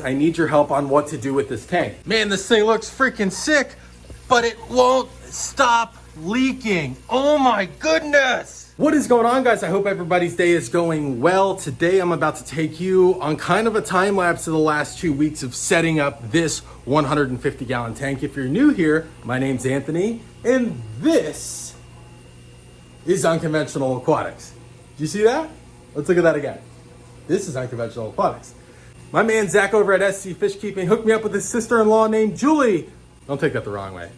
I need your help on what to do with this tank. Man, this thing looks freaking sick, but it won't stop leaking. Oh my goodness. What is going on, guys? I hope everybody's day is going well. Today, I'm about to take you on kind of a time lapse of the last 2 weeks of setting up this 150 gallon tank. If you're new here, my name's Anthony, and this is Unconventional Aquatics. Did you see that? Let's look at that again. This is Unconventional Aquatics. My man Zach over at SC Fish Keeping hooked me up with his sister-in-law named Julie. Don't take that the wrong way.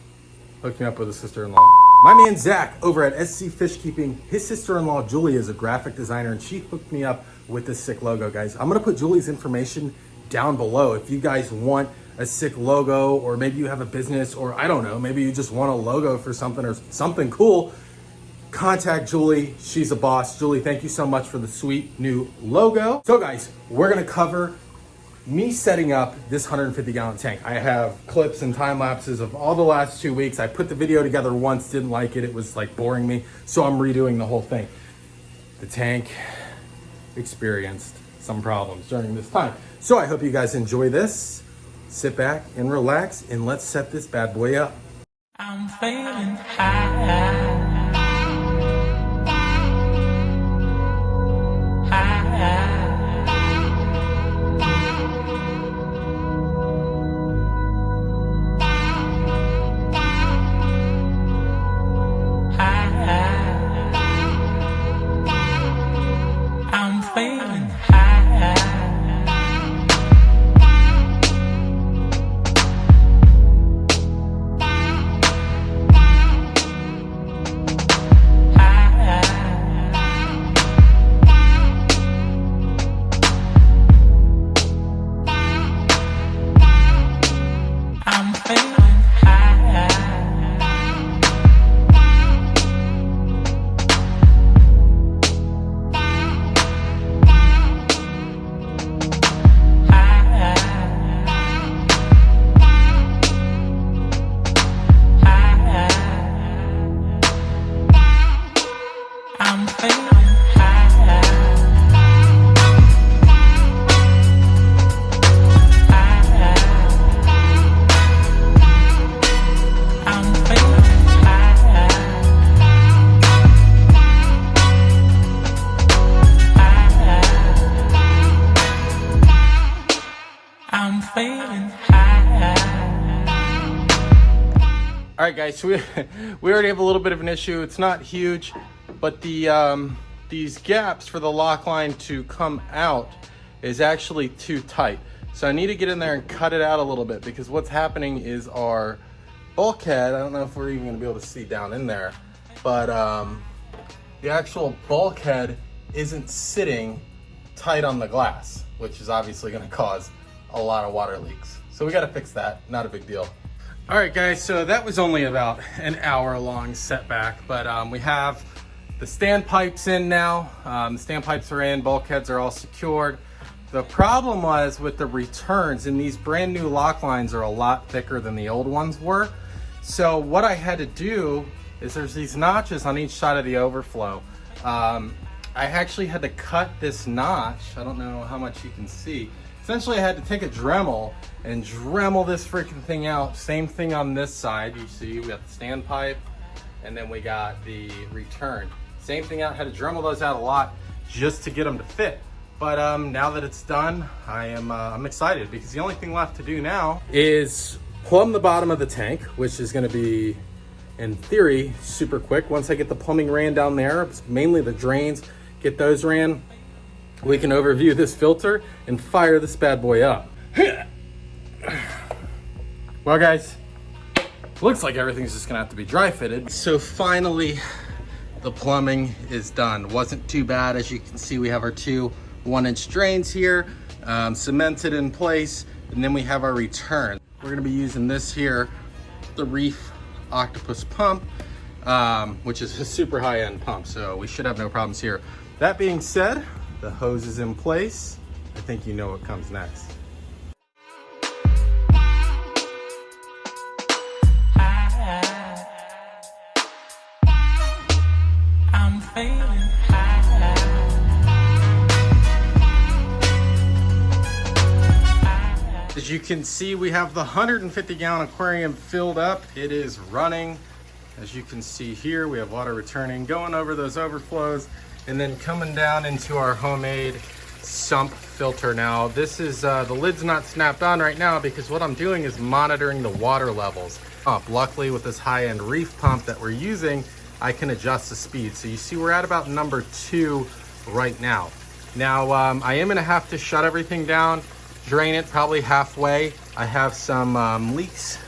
Hooked me up with his sister-in-law. My man Zach over at SC Fish Keeping, his sister-in-law Julie is a graphic designer, and she hooked me up with this sick logo, guys. I'm gonna put Julie's information down below. If you guys want a sick logo, or maybe you have a business, or I don't know, maybe you just want a logo for something or something cool, contact Julie. She's a boss. Julie, thank you so much for the sweet new logo. So guys, we're gonna cover me setting up this 150 gallon tank. I have clips and time lapses of all the last 2 weeks. I put the video together once, didn't like it. It was like boring me. So I'm redoing the whole thing. The tank experienced some problems during this time. So I hope you guys enjoy this. Sit back and relax, and let's set this bad boy up. I'm feeling high. All right, guys, so we already have a little bit of an issue. It's not huge, but the these gaps for the lock line to come out is actually too tight. So I need to get in there and cut it out a little bit, because what's happening is our bulkhead, I don't know if we're even gonna be able to see down in there, but the actual bulkhead isn't sitting tight on the glass, which is obviously gonna cause a lot of water leaks. So we gotta fix that, not a big deal. All right, guys, so that was only about an hour-long setback, but we have the standpipes in now. The standpipes are in, bulkheads are all secured. The problem was with the returns, and these brand new lock lines are a lot thicker than the old ones were. So what I had to do is there's these notches on each side of the overflow. I actually had to cut this notch. I don't know how much you can see. Essentially, I had to take a Dremel and Dremel this freaking thing out. Same thing on this side. You see, we got the standpipe, and then we got the return. Same thing out. Had to Dremel those out a lot just to get them to fit. But now that it's done, I'm excited, because the only thing left to do now is plumb the bottom of the tank, which is going to be, in theory, super quick. Once I get the plumbing ran down there, it's mainly the drains, get those ran, we can overview this filter and fire this bad boy up. Well, guys, looks like everything's just gonna have to be dry fitted. So finally, the plumbing is done. Wasn't too bad. As you can see, we have our two 1-inch drains here, cemented in place, and then we have our return. We're gonna be using this here, the Reef Octopus pump, which is a super high-end pump, so we should have no problems here. That being said, the hose is in place. I think you know what comes next. I'm feeling high. As you can see, we have the 150-gallon aquarium filled up. It is running. As you can see here, we have water returning, going over those overflows, and then coming down into our homemade sump filter. Now, this is, the lid's not snapped on right now because what I'm doing is monitoring the water levels. Luckily, with this high-end reef pump that we're using, I can adjust the speed. So you see we're at about number 2 right now. Now, I am gonna have to shut everything down, drain it probably halfway. I have some leaks.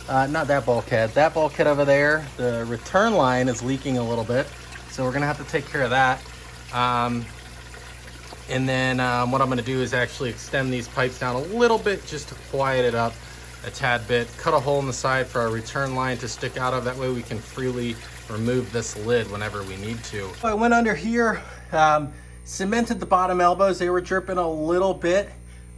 Not that bulkhead. That bulkhead over there, the return line is leaking a little bit. So we're gonna have to take care of that. And then what I'm gonna do is actually extend these pipes down a little bit just to quiet it up a tad bit. Cut a hole in the side for our return line to stick out of. That way we can freely remove this lid whenever we need to. I went under here, cemented the bottom elbows. They were dripping a little bit.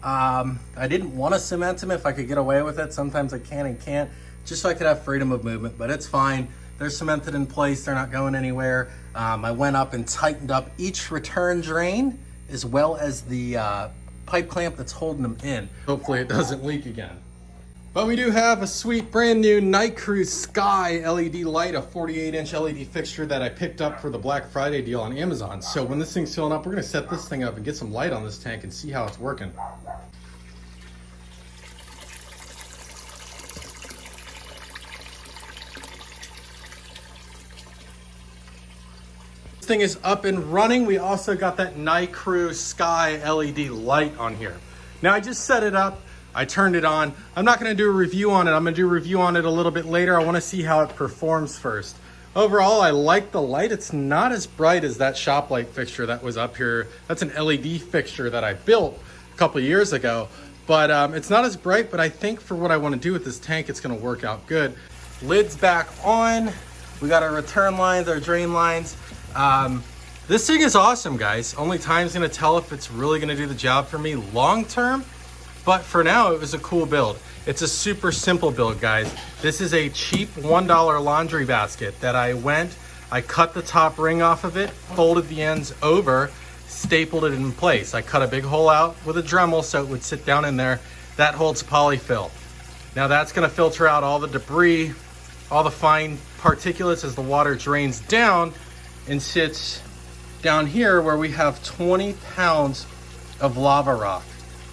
I didn't want to cement them if I could get away with it. Sometimes I can and can't, just so I could have freedom of movement, but it's fine. They're cemented in place. They're not going anywhere. I went up and tightened up each return drain as well as the pipe clamp that's holding them in. Hopefully it doesn't leak again. But we do have a sweet brand new Night Cruise Sky LED light, a 48-inch LED fixture that I picked up for the Black Friday deal on Amazon. So when this thing's filling up, we're gonna set this thing up and get some light on this tank and see how it's working. This thing is up and running. We also got that Night Cruise Sky LED light on here. Now I just set it up. I turned it on. I'm not gonna do a review on it. I'm gonna do a review on it a little bit later. I wanna see how it performs first. Overall, I like the light. It's not as bright as that shop light fixture that was up here. That's an LED fixture that I built a couple of years ago, but it's not as bright, but I think for what I wanna do with this tank, it's gonna work out good. Lid's back on. We got our return lines, our drain lines. This thing is awesome, guys. Only time's gonna tell if it's really gonna do the job for me long-term. But for now, it was a cool build. It's a super simple build, guys. This is a cheap $1 laundry basket that I cut the top ring off of it, folded the ends over, stapled it in place. I cut a big hole out with a Dremel so it would sit down in there. That holds polyfill. Now that's gonna filter out all the debris, all the fine particulates as the water drains down and sits down here where we have 20 pounds of lava rock.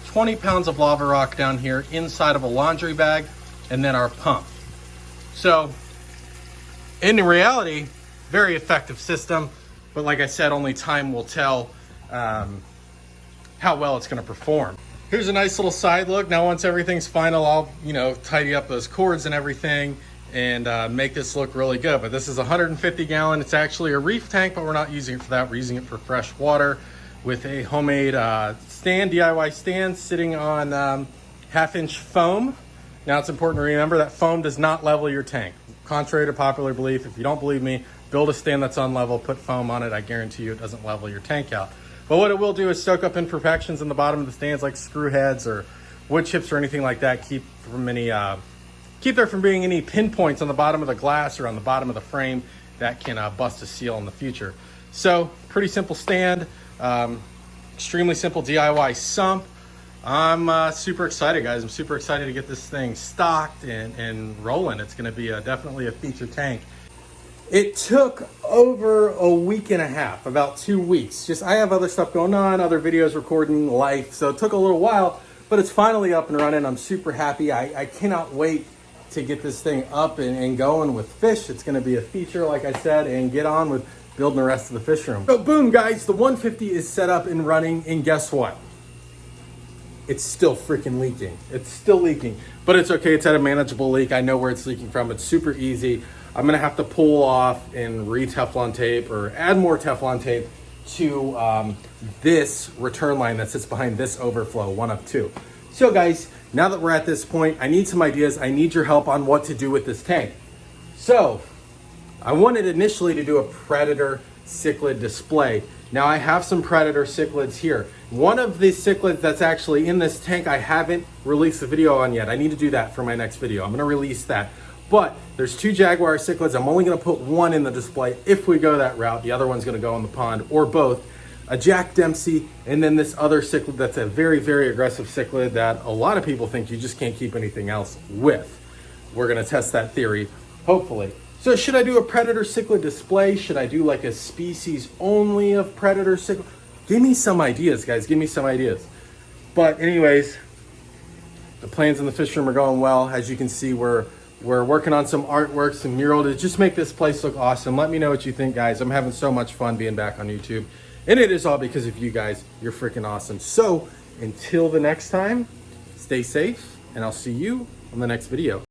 20 pounds of lava rock down here inside of a laundry bag, and then our pump. So in reality, very effective system, but like I said, only time will tell how well it's gonna perform. Here's a nice little side look. Now once everything's final, I'll tidy up those cords and everything and make this look really good. But this is 150 gallon. It's actually a reef tank, but we're not using it for that. We're using it for fresh water, with a homemade DIY stand sitting on 1/2-inch foam. Now it's important to remember that foam does not level your tank. Contrary to popular belief, if you don't believe me, build a stand that's unlevel, put foam on it. I guarantee you it doesn't level your tank out. But what it will do is soak up imperfections in the bottom of the stands like screw heads or wood chips or anything like that. Keep there from being any pinpoints on the bottom of the glass or on the bottom of the frame that can bust a seal in the future. So pretty simple stand. Extremely simple DIY sump. I'm super excited, guys. I'm super excited to get this thing stocked and rolling. It's going to be definitely a feature tank. It took over a week and a half, about 2 weeks. I have other stuff going on, other videos recording, life. So it took a little while, but it's finally up and running. I'm super happy. I cannot wait to get this thing up and going with fish. It's going to be a feature, like I said, and get on with building the rest of the fish room. So boom, guys, the 150 is set up and running, and guess what? It's still freaking leaking. It's still leaking, but it's okay. It's at a manageable leak. I know where it's leaking from. It's super easy. I'm gonna have to pull off and re-Teflon tape or add more Teflon tape to this return line that sits behind this overflow, one of two. So guys, now that we're at this point, I need some ideas. I need your help on what to do with this tank. So I wanted initially to do a Predator cichlid display. Now I have some Predator cichlids here. One of the cichlids that's actually in this tank, I haven't released a video on yet. I need to do that for my next video. I'm gonna release that. But there's 2 Jaguar cichlids. I'm only gonna put one in the display if we go that route. The other one's gonna go in the pond, or both. a Jack Dempsey, and then this other cichlid that's a very, very aggressive cichlid that a lot of people think you just can't keep anything else with. We're gonna test that theory, hopefully. So should I do a predator cichlid display? Should I do like a species only of predator cichlid? Give me some ideas, guys, give me some ideas. But anyways, the plans in the fish room are going well. As you can see, we're working on some artwork, some mural to just make this place look awesome. Let me know what you think, guys. I'm having so much fun being back on YouTube. And it is all because of you guys. You're freaking awesome. So until the next time, stay safe, and I'll see you on the next video.